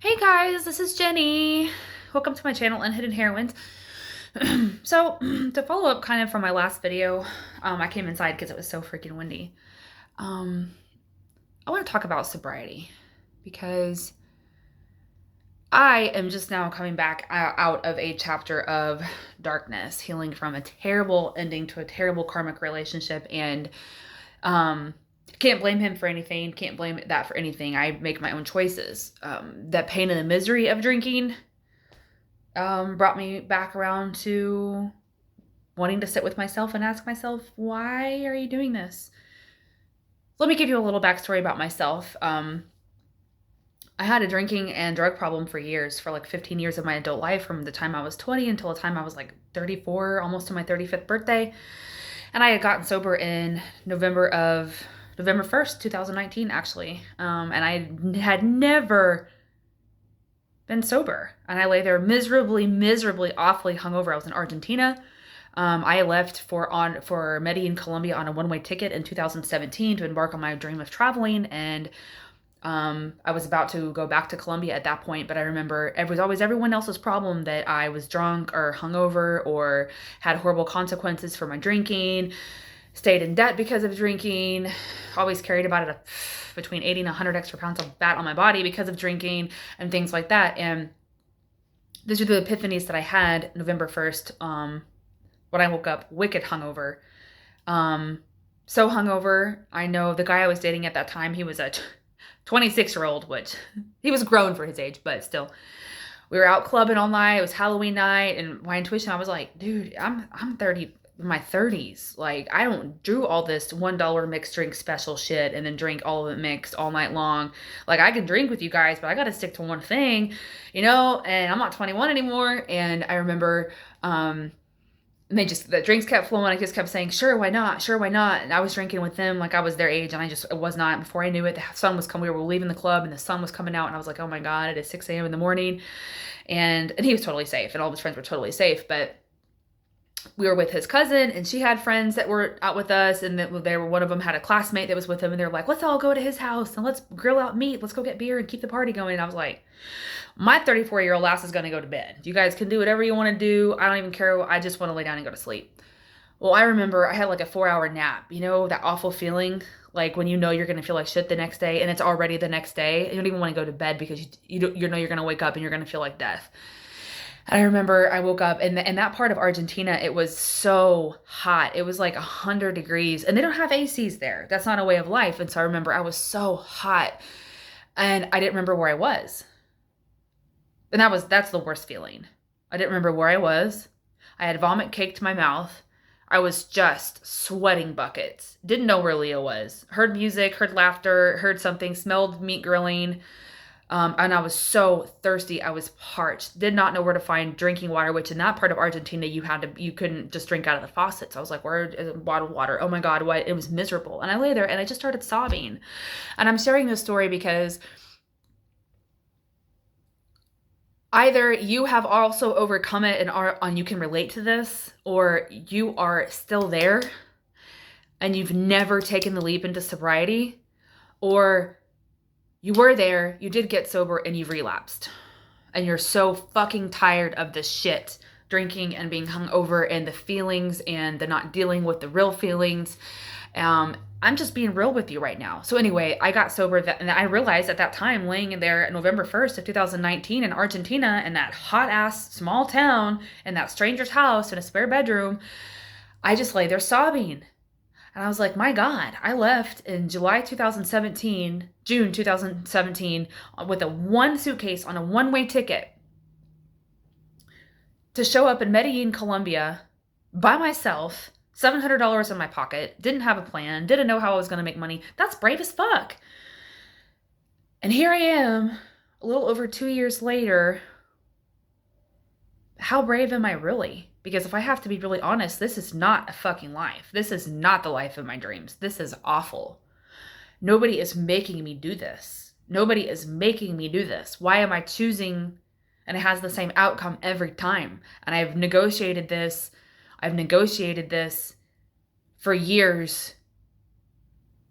Hey guys, this is Jenny. Welcome to my channel, Unhidden Heroines. So, to follow up kind of from my last video, I came inside because it was so freaking windy. Um, I want to talk about sobriety because I am just now coming back out of a chapter of darkness, healing from a terrible ending to a terrible karmic relationship, and um, can't blame him for anything, can't blame that for anything. I make my own choices. That pain and the misery of drinking brought me back around to wanting to sit with myself and ask myself, why are you doing this? Let me give you a little backstory about myself. I had a drinking and drug problem for years, for like 15 years of my adult life, from the time I was 20 until the time I was like 34, almost to my 35th birthday. And I had gotten sober in November 1st, 2019, actually. And I had never been sober. And I lay there miserably, awfully hungover. I was in Argentina. I left for Medellin, Colombia on a one-way ticket in 2017 to embark on my dream of traveling. And I was about to go back to Colombia at that point, but I remember it was always everyone else's problem that I was drunk or hungover or had horrible consequences for my drinking, stayed in debt because of drinking, always carried about between 80 and 100 extra pounds of fat on my body because of drinking and things like that. And these are the epiphanies that I had November 1st, when I woke up wicked hungover. So hungover. I know the guy I was dating at that time, he was a 26-year-old, which he was grown for his age, but still. We were out clubbing all night. It was Halloween night, and my intuition, I was like, dude, I'm 30, in my 30s. Like, I don't do all this $1 mixed drink special shit and then drink all of it mixed all night long. Like, I can drink with you guys, but I got to stick to one thing, and I'm not 21 anymore. And I remember, and the drinks kept flowing. I just kept saying, sure, why not? Sure, why not? And I was drinking with them like I was their age, and it was not. Before I knew it, the sun was coming. We were leaving the club, and the sun was coming out, and I was like, oh my God, it is 6 a.m. in the morning. And he was totally safe, and all his friends were totally safe, but we were with his cousin, and she had friends that were out with us, and one of them had a classmate that was with him, and they were like, let's all go to his house, and let's grill out meat, let's go get beer and keep the party going. And I was like, my 34-year-old ass is going to go to bed. You guys can do whatever you want to do. I don't even care. I just want to lay down and go to sleep. Well, I remember I had like a 4-hour nap. You know, that awful feeling, like when you know you're going to feel like shit the next day, and it's already the next day. You don't even want to go to bed because you know you're going to wake up and you're going to feel like death. And I remember I woke up, and in that part of Argentina, it was so hot. It was like 100 degrees, and they don't have ACs there. That's not a way of life. And so I remember I was so hot, and I didn't remember where I was. And that's the worst feeling. I didn't remember where I was. I had vomit caked to my mouth. I was just sweating buckets. Didn't know where Leo was. Heard music, heard laughter, heard something, smelled meat grilling. And I was so thirsty. I was parched. Did not know where to find drinking water, which in that part of Argentina, you couldn't just drink out of the faucets. I was like, where is bottled water? Oh my God, what? It was miserable. And I lay there and I just started sobbing. And I'm sharing this story because either you have also overcome it and you can relate to this, or you are still there and you've never taken the leap into sobriety, or you were there, you did get sober, and you've relapsed. And you're so fucking tired of this shit, drinking and being hungover and the feelings and the not dealing with the real feelings. I'm just being real with you right now. So anyway, I got sober, and I realized at that time, laying in there November 1st of 2019 in Argentina, in that hot ass small town, in that stranger's house in a spare bedroom, I just lay there sobbing. And I was like, my God, I left in June 2017, with a one suitcase on a one-way ticket to show up in Medellin, Colombia by myself, $700 in my pocket, didn't have a plan, didn't know how I was going to make money. That's brave as fuck. And here I am, a little over 2 years later. How brave am I really? Because if I have to be really honest, this is not a fucking life. This is not the life of my dreams. This is awful. Nobody is making me do this. Nobody is making me do this. Why am I choosing, and it has the same outcome every time? And I've negotiated this for years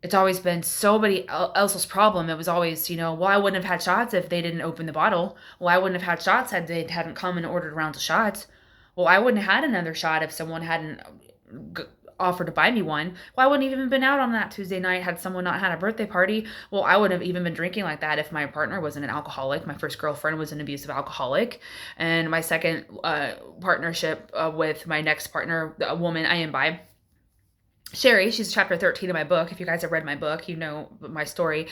It's always been somebody else's problem. It was always, well, I wouldn't have had shots if they didn't open the bottle. Well, I wouldn't have had shots had they hadn't come and ordered rounds of shots. Well, I wouldn't have had another shot if someone hadn't g- offered to buy me one. Well, I wouldn't have even been out on that Tuesday night had someone not had a birthday party. Well, I wouldn't have even been drinking like that if my partner wasn't an alcoholic. My first girlfriend was an abusive alcoholic. And my second partnership with my next partner, a woman I imbibe, Sherry, she's chapter 13 of my book. If you guys have read my book, you know my story.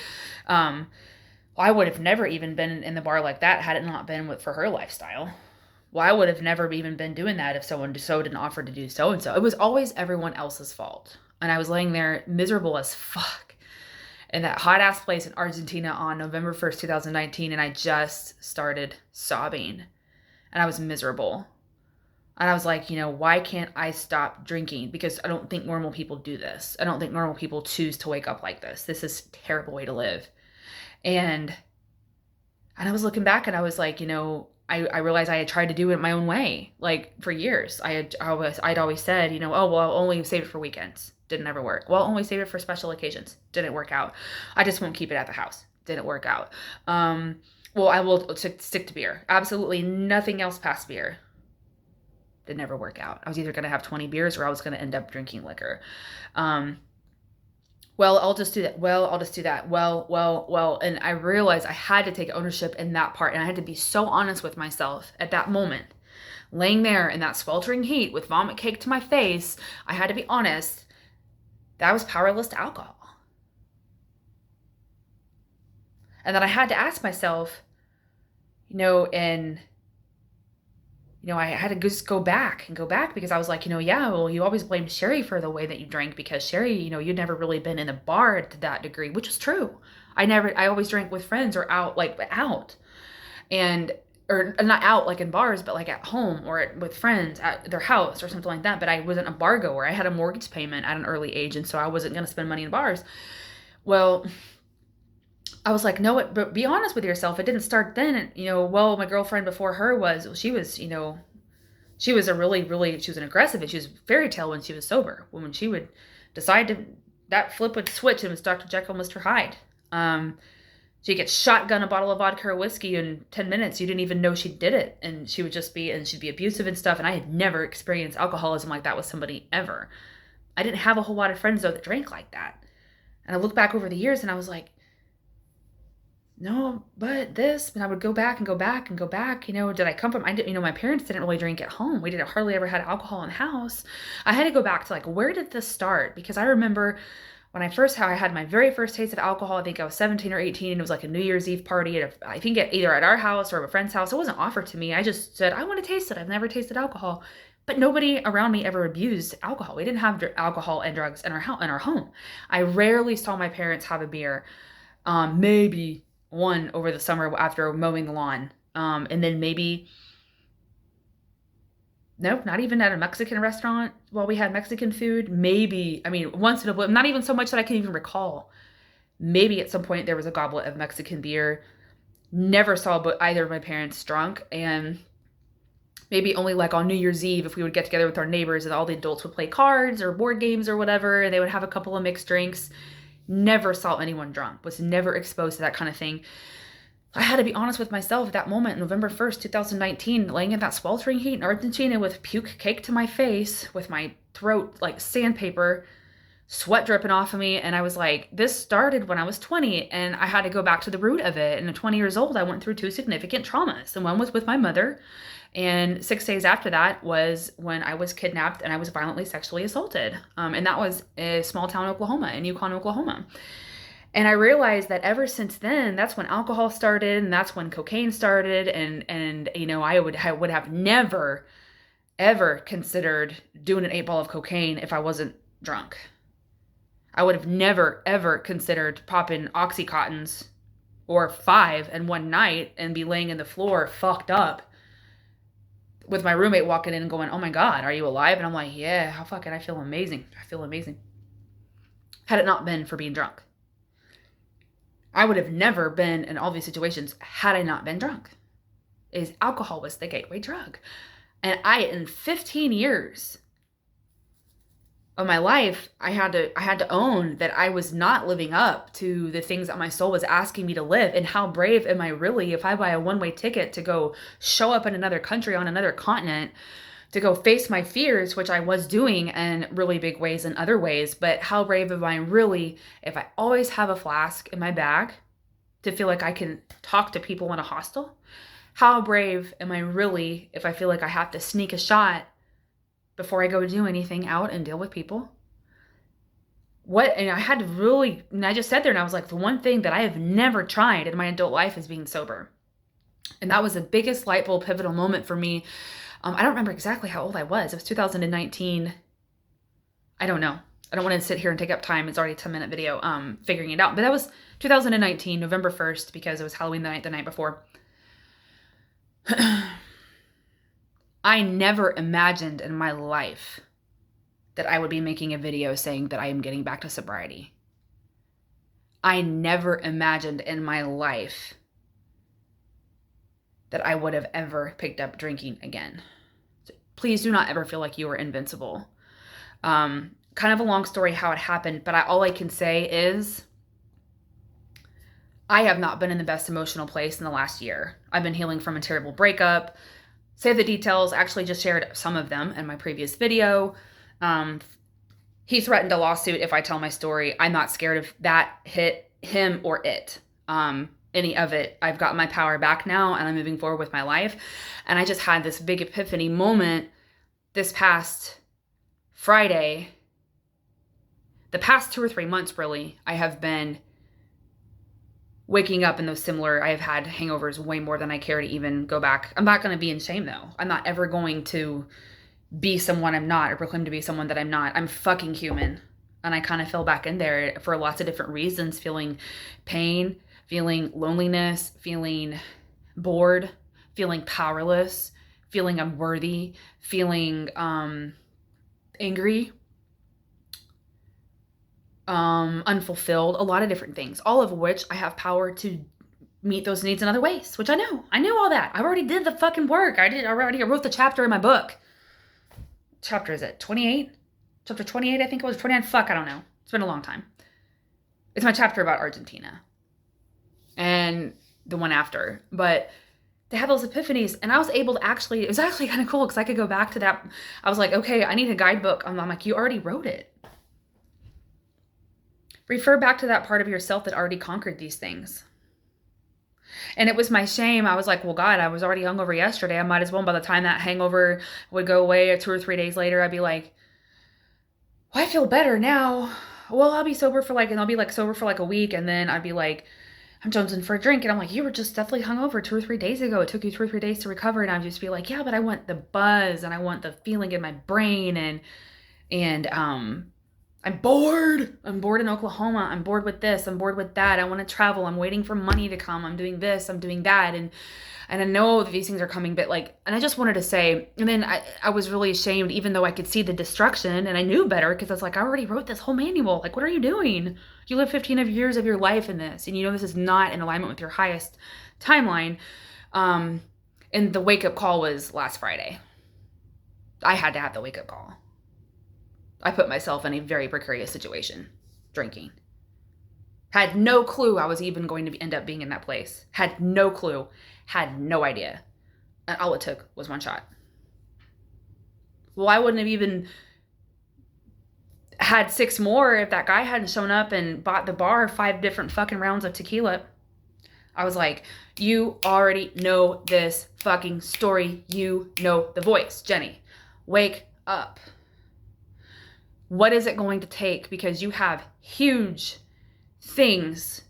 Um, I would have never even been in the bar like that had it not been for her lifestyle. Well, I would have never even been doing that if someone so didn't offer to do so and so. It was always everyone else's fault. And I was laying there miserable as fuck in that hot ass place in Argentina on November 1st, 2019. And I just started sobbing and I was miserable. And I was like, why can't I stop drinking? Because I don't think normal people do this. I don't think normal people choose to wake up like this. This is a terrible way to live. And I was looking back and I was like, I realized I had tried to do it my own way, like for years. I'd always said, oh, well, I'll only save it for weekends. Didn't ever work. Well, I'll only save it for special occasions. Didn't work out. I just won't keep it at the house. Didn't work out. Well, I will stick to beer. Absolutely nothing else past beer. Did never work out. I was either going to have 20 beers or I was going to end up drinking liquor. Well, I'll just do that. Well, I'll just do that. Well. And I realized I had to take ownership in that part. And I had to be so honest with myself at that moment. Laying there in that sweltering heat with vomit cake to my face, I had to be honest that I was powerless to alcohol. And that I had to ask myself, I had to just go back because I was like, yeah, well, you always blamed Sherry for the way that you drank because Sherry, you'd never really been in a bar to that degree, which is true. I always drank with friends or out, and, or not out like in bars, but like at home or with friends at their house or something like that. But I wasn't a bar goer. I had a mortgage payment at an early age. And so I wasn't going to spend money in bars. Well, I was like, no, but be honest with yourself. It didn't start then. Well, my girlfriend before her she was an aggressive and she was fairy tale when she was sober. When she would decide that flip would switch and it was Dr. Jekyll, Mr. Hyde. She'd get shotgun a bottle of vodka or whiskey in 10 minutes. You didn't even know she did it. And she'd be abusive and stuff. And I had never experienced alcoholism like that with somebody ever. I didn't have a whole lot of friends though that drank like that. And I look back over the years and I was like, no, but this, and I would go back and go back and go back. Did I come from, my parents didn't really drink at home. We didn't hardly ever had alcohol in the house. I had to go back to where did this start? Because I remember when I had my very first taste of alcohol, I think I was 17 or 18 and it was like a New Year's Eve party I think either at our house or a friend's house. It wasn't offered to me. I just said, I want to taste it. I've never tasted alcohol. But nobody around me ever abused alcohol. We didn't have alcohol and drugs in our home. I rarely saw my parents have a beer. Maybe one over the summer after mowing the lawn. And then nope, not even at a Mexican restaurant while we had Mexican food. Maybe, once in a blue, not even so much that I can even recall. Maybe at some point there was a goblet of Mexican beer. Never saw either of my parents drunk. And maybe only on New Year's Eve if we would get together with our neighbors and all the adults would play cards or board games or whatever. And they would have a couple of mixed drinks. Never saw anyone drunk, was never exposed to that kind of thing. I had to be honest with myself at that moment, November 1st, 2019, laying in that sweltering heat in Argentina with puke cake to my face, with my throat like sandpaper, sweat dripping off of me. And I was like, this started when I was 20 and I had to go back to the root of it. And at 20 years old, I went through two significant traumas. And one was with my mother. And 6 days after that was when I was kidnapped and I was violently sexually assaulted. And that was in small town Oklahoma, in Yukon, Oklahoma. And I realized that ever since then, that's when alcohol started and that's when cocaine started. And I would have never, ever considered doing an 8-ball of cocaine if I wasn't drunk. I would have never, ever considered popping Oxycontins or 5 in one night and be laying in the floor fucked up with my roommate walking in and going, oh my God, are you alive? And I'm like, yeah, how fucking, I feel amazing. Had it not been for being drunk. I would have never been in all these situations had I not been drunk. Alcohol was the gateway drug. And in 15 years, of my life, I had to own that I was not living up to the things that my soul was asking me to live. And how brave am I really if I buy a one-way ticket to go show up in another country on another continent to go face my fears, which I was doing in really big ways and other ways. But how brave am I really if I always have a flask in my bag to feel like I can talk to people in a hostel? How brave am I really if I feel like I have to sneak a shot before I go do anything out and deal with people? And I had to really, and I just sat there and I was like, the one thing that I have never tried in my adult life is being sober. And that was the biggest light bulb pivotal moment for me. I don't remember exactly how old I was. It was 2019. I don't know. I don't want to sit here and take up time. It's already a 10-minute video figuring it out. But that was 2019, November 1st, because it was Halloween the night before. I never imagined in my life that I would be making a video saying that I am getting back to sobriety. I never imagined in my life that I would have ever picked up drinking again. So please do not ever feel like you are invincible. Kind of a long story how it happened, but all I can say is I have not been in the best emotional place in the last year. I've been healing from a terrible breakup. Save the details, actually just shared some of them in my previous video. He threatened a lawsuit if I tell my story. I'm not scared of that hit him or it. Any of it. I've got my power back now and I'm moving forward with my life. And I just had this big epiphany moment this past Friday. The past 2 or 3 months, really, I have been waking up in those similar, I have had hangovers way more than I care to even go back. I'm not going to be in shame though. I'm not ever going to be someone I'm not or proclaim to be someone that I'm not. I'm fucking human. And I kind of fell back in there for lots of different reasons, feeling pain, feeling loneliness, feeling bored, feeling powerless, feeling unworthy, feeling angry, unfulfilled, a lot of different things, all of which I have power to meet those needs in other ways, which I know. I knew all that. I already did the fucking work. I wrote the chapter in my book. Chapter is it 28? Chapter 28, I think it was 29. Fuck, I don't know. It's been a long time. It's my chapter about Argentina and the one after. But to have those epiphanies, and I was able to actually, it was actually kind of cool because I could go back to that. I was like, okay, I need a guidebook. I'm like, you already wrote it. Refer back to that part of yourself that already conquered these things. And it was my shame. I was like, well, God, I was already hungover yesterday. I might as well. By the time that hangover would go away 2 or 3 days later, I'd be like, well, I feel better now. Well, I'll be sober for and I'll be sober for a week. And then I'd be like, I'm jonesing for a drink. And I'm like, you were just definitely hungover 2 or 3 days ago. It took you 2 or 3 days to recover. And I'd just be like, yeah, but I want the buzz and I want the feeling in my brain. And I'm bored. I'm bored in Oklahoma. I'm bored with this. I'm bored with that. I want to travel. I'm waiting for money to come. I'm doing this. I'm doing that. And I know that these things are coming, but and I just wanted to say, and then I was really ashamed, even though I could see the destruction and I knew better because I was like, I already wrote this whole manual. What are you doing? You live 15 years of your life in this, and you know this is not in alignment with your highest timeline. And the wake-up call was last Friday. I had to have the wake-up call. I put myself in a very precarious situation, drinking. Had no clue I was even going to end up being in that place. Had no clue. Had no idea. And all it took was one shot. Well, I wouldn't have even had 6 more if that guy hadn't shown up and bought the bar 5 different fucking rounds of tequila. I was like, you already know this fucking story. You know the voice. Jenni, wake up. What is it going to take? Because you have huge things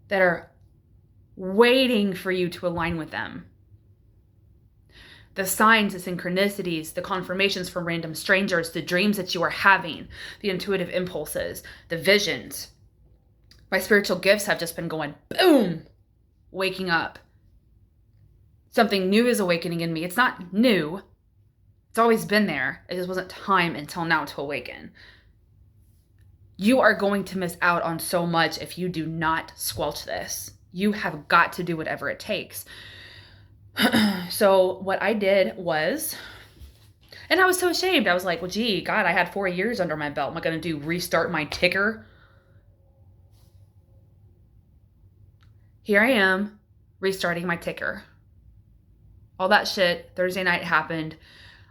that are waiting for you to align with them. The signs, the synchronicities, the confirmations from random strangers, the dreams that you are having, the intuitive impulses, the visions. My spiritual gifts have just been going boom, waking up. Something new is awakening in me. It's not new. It's always been there. It just wasn't time until now to awaken. You are going to miss out on so much if you do not squelch this. You have got to do whatever it takes. So what I did was And I was so ashamed. I was like, well, gee, God, I had 4 years under my belt. Am I going to do restart my ticker? Here I am, restarting my ticker. All that shit, Thursday night happened.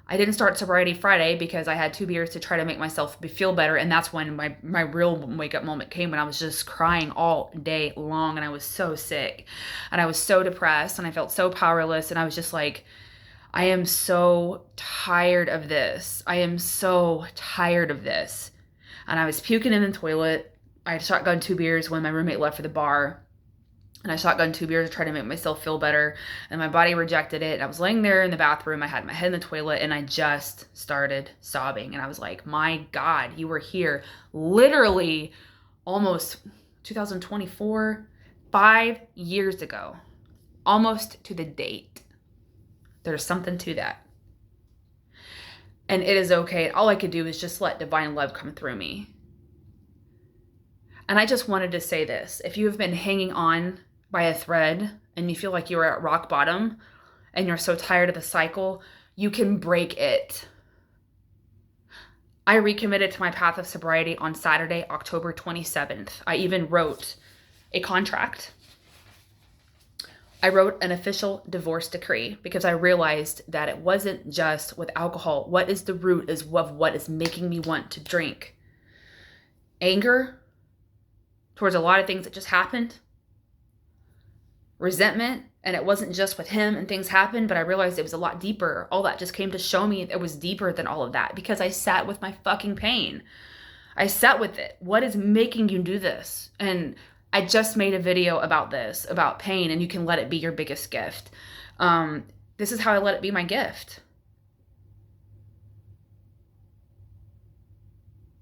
I didn't start sobriety Friday because I had 2 beers to try to make myself feel better. And that's when my real wake up moment came, when I was just crying all day long. And I was so sick and I was so depressed and I felt so powerless. And I was just like, I am so tired of this. I am so tired of this. And I was puking in the toilet. I had shotgun 2 beers when my roommate left for the bar. And I shotgunned 2 beers to try to make myself feel better. And my body rejected it. And I was laying there in the bathroom. I had my head in the toilet and I just started sobbing. And I was like, my God, you were here literally almost 2024, 5 years ago, almost to the date. There's something to that. And it is okay. All I could do is just let divine love come through me. And I just wanted to say this. If you have been hanging on by a thread and you feel like you're at rock bottom and you're so tired of the cycle, you can break it. I recommitted to my path of sobriety on Saturday, October 27th. I even wrote a contract. I wrote an official divorce decree because I realized that it wasn't just with alcohol. What is the root of what is making me want to drink? Anger towards a lot of things that just happened. Resentment, and it wasn't just with him and things happened, but I realized it was a lot deeper. All that just came to show me it was deeper than all of that because I sat with my fucking pain. I sat with it. What is making you do this? And I just made a video about this, about pain, and you can let it be your biggest gift. This is how I let it be my gift.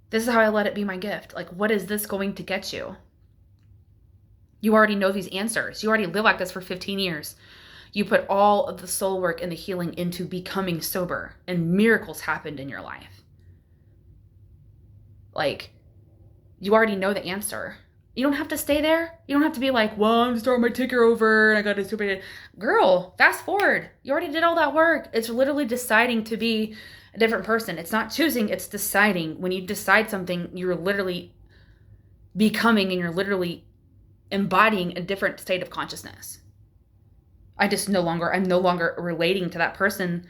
This is how I let it be my gift. Like, what is this going to get you? You already know these answers. You already live like this for 15 years. You put all of the soul work and the healing into becoming sober, and miracles happened in your life. Like, you already know the answer. You don't have to stay there. You don't have to be like, well, I'm starting my ticker over and I got to stupid. Girl, fast forward. You already did all that work. It's literally deciding to be a different person. It's not choosing, it's deciding. When you decide something, you're literally becoming and you're literally embodying a different state of consciousness. I'm no longer relating to that person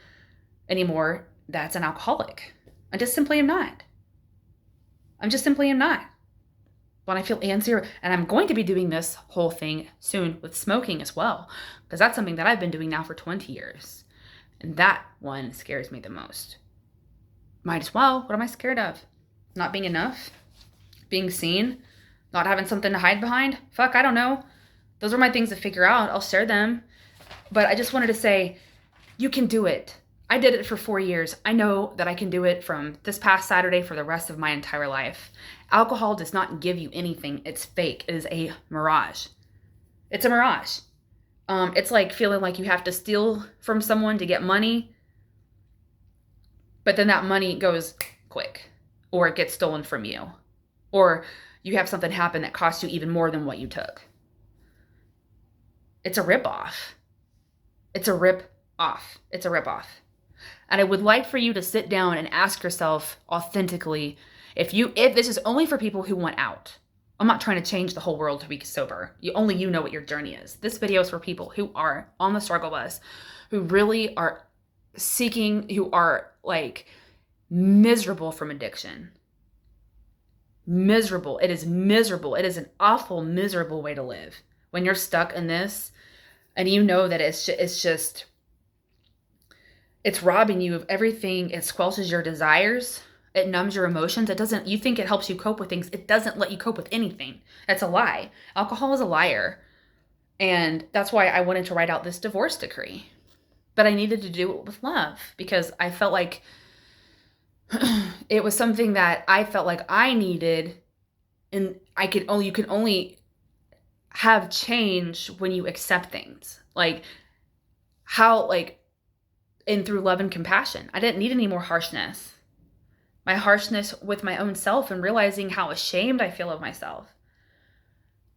anymore that's an alcoholic. I just simply am not. When I feel anxious, and I'm going to be doing this whole thing soon with smoking as well, because that's something that I've been doing now for 20 years. And that one scares me the most. Might as well. What am I scared of? Not being enough? Being seen? Not having something to hide behind? Fuck, I don't know. Those are my things to figure out. I'll share them. But I just wanted to say, you can do it. I did it for 4 years. I know that I can do it from this past Saturday for the rest of my entire life. Alcohol does not give you anything. It's fake. It is a mirage. It's a mirage. It's like feeling like you have to steal from someone to get money, but then that money goes quick, or it gets stolen from you, or you have something happen that costs you even more than what you took. It's a ripoff. It's a rip-off. It's a rip-off. And I would like for you to sit down and ask yourself authentically, if this is only for people who want out. I'm not trying to change the whole world to be sober. Only you know what your journey is. This video is for people who are on the struggle bus, who really are seeking, who are like miserable from addiction. Miserable. It is miserable. It is an awful, miserable way to live. When you're stuck in this and you know that it's robbing you of everything. It squelches your desires. It numbs your emotions. You think it helps you cope with things. It doesn't let you cope with anything. That's a lie. Alcohol is a liar. And that's why I wanted to write out this divorce decree. But I needed to do it with love because I felt like it was something that I felt like I needed, and you can only have change when you accept things. And through love and compassion. I didn't need any more harshness. My harshness with my own self and realizing how ashamed I feel of myself.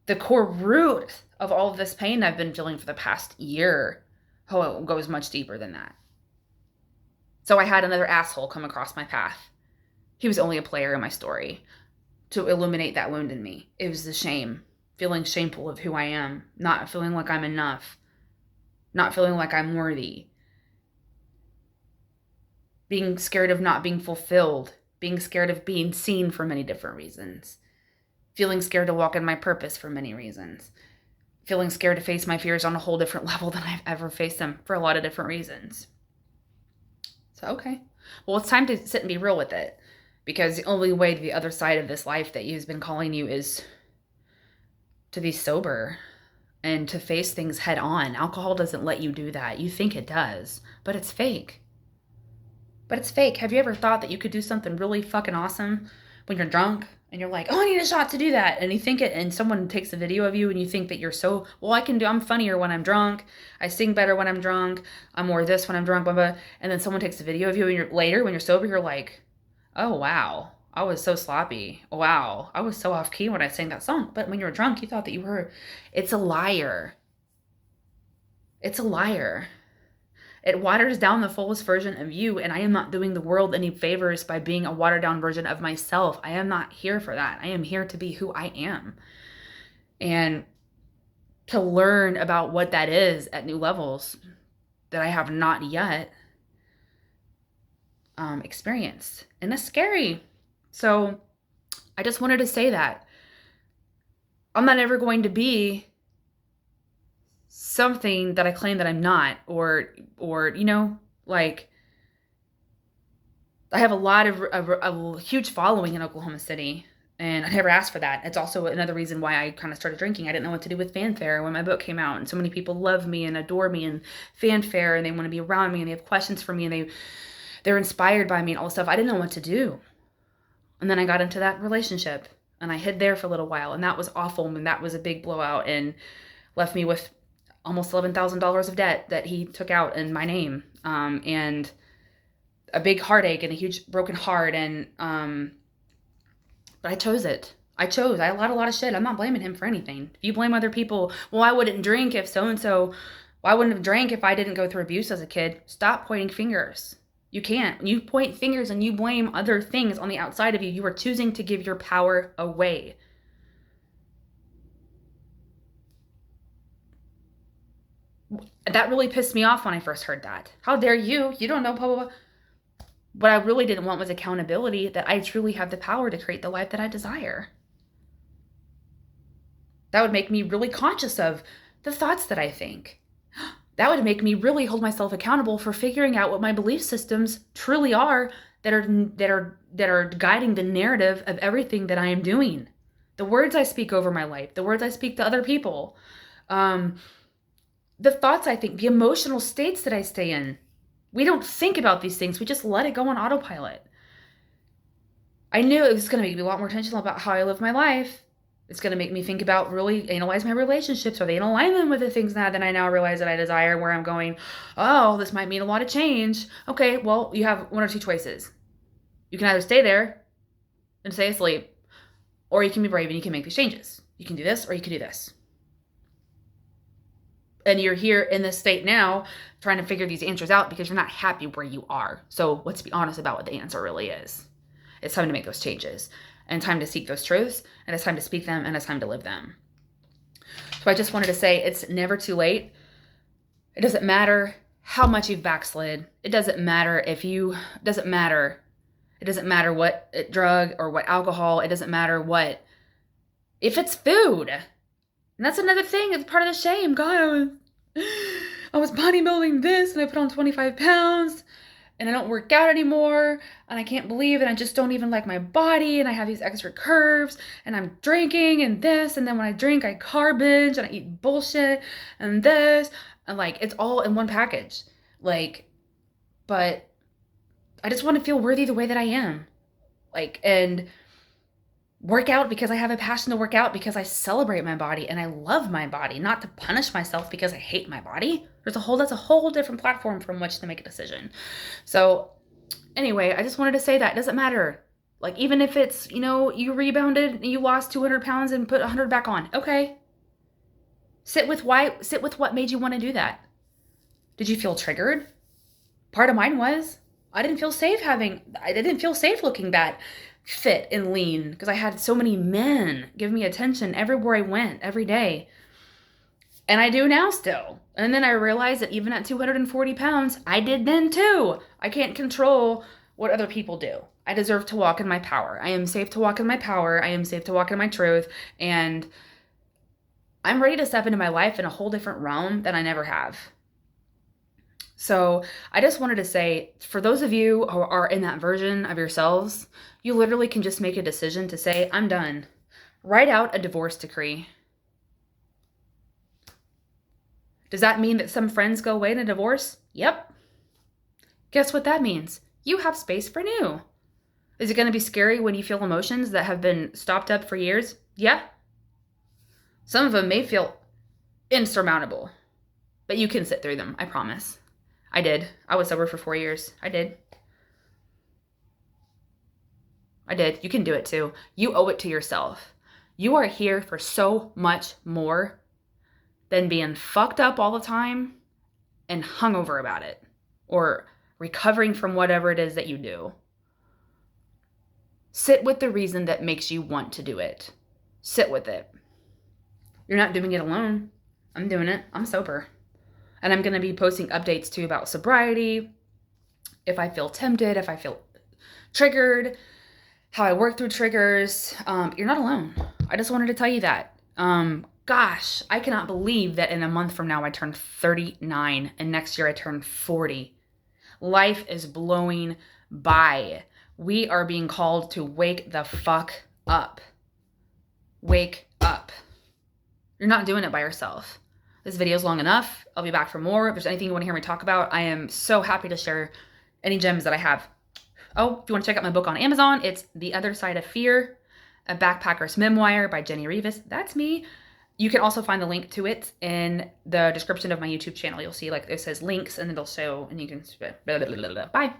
The core root of all of this pain I've been feeling for the past year, it goes much deeper than that. So I had another asshole come across my path. He was only a player in my story to illuminate that wound in me. It was the shame, feeling shameful of who I am, not feeling like I'm enough, not feeling like I'm worthy, being scared of not being fulfilled, being scared of being seen for many different reasons, feeling scared to walk in my purpose for many reasons, feeling scared to face my fears on a whole different level than I've ever faced them for a lot of different reasons. So, okay. Well, it's time to sit and be real with it, because the only way to the other side of this life that you've been calling you is to be sober and to face things head on. Alcohol doesn't let you do that. You think it does, but it's fake. But it's fake. Have you ever thought that you could do something really fucking awesome when you're drunk and you're like, oh, I need a shot to do that? And you think it, and someone takes a video of you and you think that you're so, well, I'm funnier when I'm drunk. I sing better when I'm drunk. I'm more this when I'm drunk, blah, blah. And then someone takes a video of you and later when you're sober, you're like, oh, wow, I was so sloppy. Wow, I was so off key when I sang that song. But when you were drunk, you thought that you were. It's a liar. It's a liar. It waters down the fullest version of you, and I am not doing the world any favors by being a watered down version of myself. I am not here for that. I am here to be who I am and to learn about what that is at new levels that I have not yet experienced. And it's scary. So I just wanted to say that I'm not ever going to be something that I claim that I'm not, or like, I have a huge following in Oklahoma City, and I never asked for that. It's also another reason why I kind of started drinking. I didn't know what to do with fanfare when my book came out, and so many people love me and adore me and fanfare, and they want to be around me, and they have questions for me, and they're inspired by me and all this stuff. I didn't know what to do. And then I got into that relationship, and I hid there for a little while, and that was awful, and that was a big blowout, and left me with almost $11,000 of debt that he took out in my name, and a big heartache and a huge broken heart. And but I chose it. I had a lot of shit. I'm not blaming him for anything. If you blame other people, well, I wouldn't drink if so-and-so, well, I wouldn't have drank if I didn't go through abuse as a kid. Stop pointing fingers. You can't. When you point fingers and you blame other things on the outside of you, you are choosing to give your power away. That really pissed me off when I first heard that. How dare you? You don't know, blah, blah, blah. What I really didn't want was accountability, that I truly have the power to create the life that I desire. That would make me really conscious of the thoughts that I think. That would make me really hold myself accountable for figuring out what my belief systems truly are that are guiding the narrative of everything that I am doing. The words I speak over my life, the words I speak to other people, the thoughts I think, the emotional states that I stay in. We don't think about these things. We just let it go on autopilot. I knew it was going to make me a lot more intentional about how I live my life. It's going to make me think about really analyze my relationships. Are they in alignment with the things that I now realize that I desire, where I'm going, oh, this might mean a lot of change. Okay, well, you have one or two choices. You can either stay there and stay asleep, or you can be brave and you can make these changes. You can do this or you can do this. And you're here in this state now trying to figure these answers out because you're not happy where you are. So let's be honest about what the answer really is. It's time to make those changes, and time to seek those truths, and it's time to speak them, and it's time to live them. So I just wanted to say it's never too late. It doesn't matter how much you've backslid. It doesn't matter it doesn't matter what drug or what alcohol. It doesn't matter if it's food. And that's another thing. It's part of the shame. God, I was bodybuilding this and I put on 25 pounds and I don't work out anymore and I can't believe it. I just don't even like my body and I have these extra curves and I'm drinking and this. And then when I drink, I carb binge and I eat bullshit and this. And like, it's all in one package. Like, but I just want to feel worthy the way that I am. Like, and work out because I have a passion to work out, because I celebrate my body and I love my body, not to punish myself because I hate my body. That's a whole different platform from which to make a decision. So anyway, I just wanted to say that it doesn't matter. Like, even if it's, you rebounded and you lost 200 pounds and put 100 back on. Okay. Sit with what made you want to do that. Did you feel triggered? Part of mine was. I didn't feel safe looking that fit and lean because I had so many men give me attention everywhere I went, every day. And I do now still. And then I realized that even at 240 pounds, I did then too. I can't control what other people do. I deserve to walk in my power. I am safe to walk in my power. I am safe to walk in my truth. And I'm ready to step into my life in a whole different realm than I never have. So I just wanted to say, for those of you who are in that version of yourselves, you literally can just make a decision to say, I'm done. Write out a divorce decree. Does that mean that some friends go away in a divorce? Yep. Guess what that means? You have space for new. Is it going to be scary when you feel emotions that have been stopped up for years? Yeah. Some of them may feel insurmountable, but you can sit through them, I promise. I did. I was sober for 4 years. I did. You can do it too. You owe it to yourself. You are here for so much more than being fucked up all the time and hungover about it or recovering from whatever it is that you do. Sit with the reason that makes you want to do it. Sit with it. You're not doing it alone. I'm doing it. I'm sober. And I'm going to be posting updates too about sobriety, if I feel tempted, if I feel triggered, how I work through triggers. You're not alone. I just wanted to tell you that. Gosh, I cannot believe that in a month from now I turn 39 and next year I turn 40. Life is blowing by. We are being called to wake the fuck up. Wake up. You're not doing it by yourself. This video is long enough. I'll be back for more. If there's anything you want to hear me talk about, I am so happy to share any gems that I have. Oh, if you want to check out my book on Amazon, it's The Other Side of Fear, a backpacker's memoir by Jenni. That's me. You can also find the link to it in the description of my YouTube channel. You'll see like it says links and it'll show and you can blah, blah, blah, blah, blah. Bye.